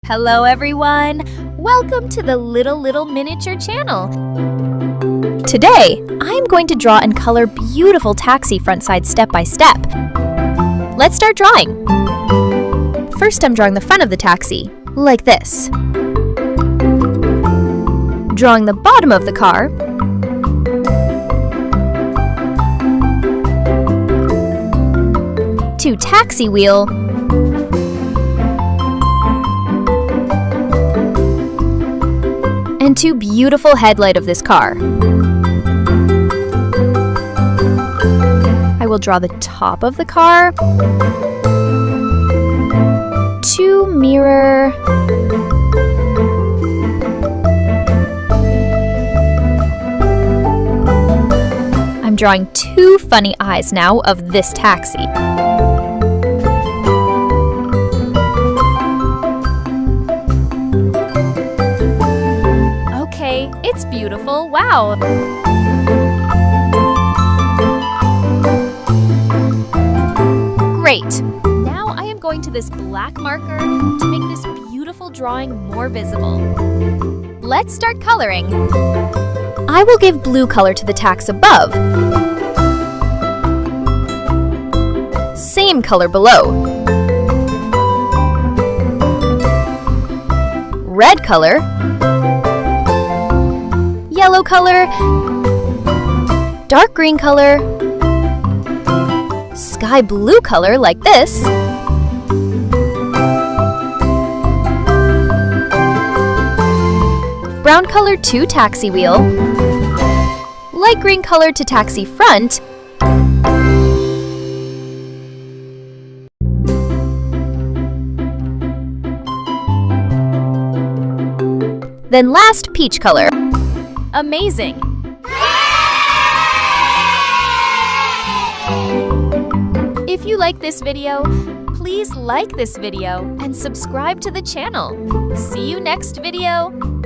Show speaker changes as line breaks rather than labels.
Hello everyone! Welcome to the Little Miniature channel. Today, I'm going to draw and color beautiful taxi front side step by step. Let's start drawing. First, I'm drawing the front of the taxi, like this. Drawing the bottom of the car. To taxi wheel. And to beautiful headlight of this car. I will draw the top of the car. To mirror. I'm drawing two funny eyes now of this taxi. Okay, it's beautiful, wow! Great! Now I am going to this black marker to make this beautiful drawing more visible. Let's start coloring. I will give blue color to the tax above. Same color below. Red color. Yellow color. Dark green color. Sky blue color like this. Brown color to taxi wheel. Light green color to taxi front. Then last, peach color. Amazing! If you like this video, please like this video and subscribe to the channel. See you next video!